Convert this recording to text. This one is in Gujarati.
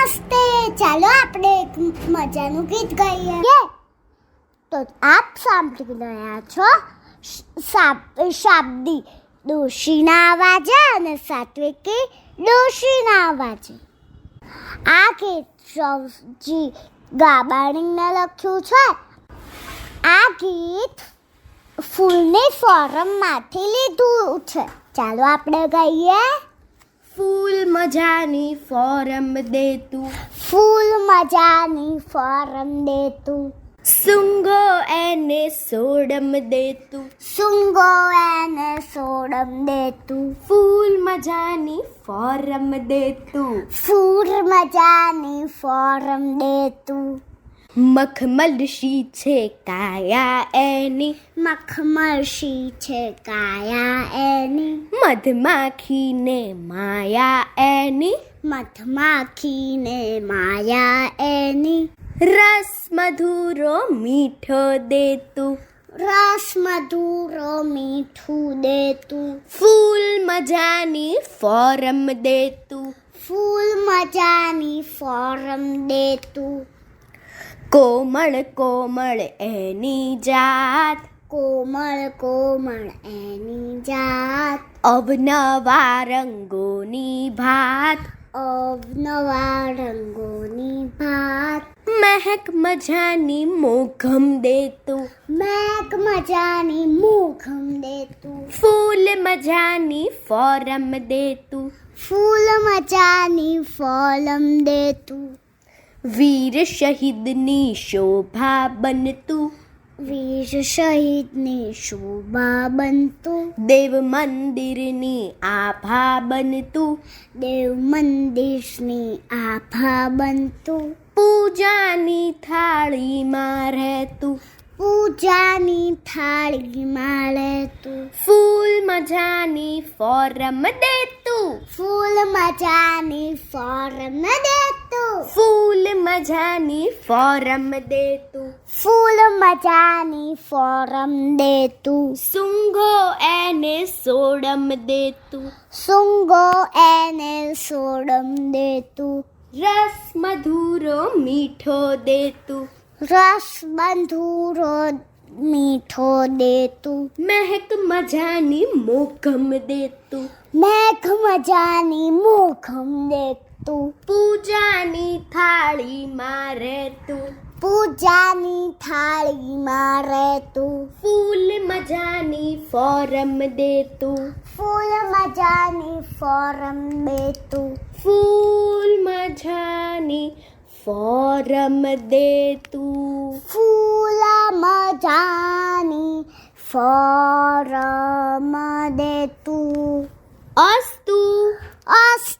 નમસ્તે. ચાલો આપણે એક મજાનું ગીત ગાઈએ. તો આપ સાંભળી રહ્યા છો શાબ્દી ડોશીના અવાજે અને સાત્વિકી ડોશીના અવાજે. આ ગીત સૌજી ગાબાણીને લખ્યું છે. આ ગીત ફૂલની ફોરમમાંથી લીધું છે. ચાલો આપણે ગાઈએ. ફૂલ મજાની ફોરમ દે તું, ફૂલ મજાની ફોરમ દે તું, સૂંઘો એને સોડમ દે તું, સૂંઘો એને સોડમ દે તું, ફૂલ મજાની ફોરમ દે તું, ફૂલ મજાની ફોરમ દે તું. મખમલશી છે કાયા એની, મખમલશી છે કાયા એની, મધમાખીને માયા એની, મધમાખીને માયા એની. રસ મધુરો મીઠો દે તું, રસ મધુરો મીઠું દે તું, ફૂલ મજાની ફોરમ દે તું, ફૂલ મજાની ફોરમ દે તું. કોમળ કોમળ એની જાત, કોમળ કોમળ એની જાત, અવનવા રંગોની ભાત, અવનવા રંગોની ભાત. મહેક મજાની મોઘમ દે તું, મેઘ મજાની મોઘમ દે તું, ફૂલ મજાની ફોરમ દે તું, ફૂલ મજાની ફોરમ દે તું. વીર શહીદની શોભા બનતું, વીર શહીદની શોભા બનતું, દેવ મંદિરની આભા બનતું, દેવ મંદિરની આભા બનતું. પૂજાની થાળીમાં રહેતું, પૂજાની થાળીમાં રહેતું, ફૂલ મજાની ફોરમ દે તું, ફૂલ મજાની ફોરમ દે તું, ફૂલ મજાની ફોરમ દે તું, ફૂલ મજાની ફોરમ દે તું. સૂંઘો એને સોડમ દે તું, સૂંઘો એને સોડમ દે તું, રસ મધુરો મીઠો દે તું, રસ બંધુરો મીઠો દે તું, મહેક મજાની મોઘમ દે તું, મેઘ મજાની મોઘમ દે તું, પૂજાની થાળીમાં રહેતું, પૂજાની થાળીમાં રહેતું, ફૂલ મજાની ફોરમ દે તું, ફૂલ મજાની ફોરમ દે તું, ફૂલ મજાની ફોરમ દે તું, ફૂલ મજાની ફોરમ દે તું. અસ્તુ. અસ્તુ.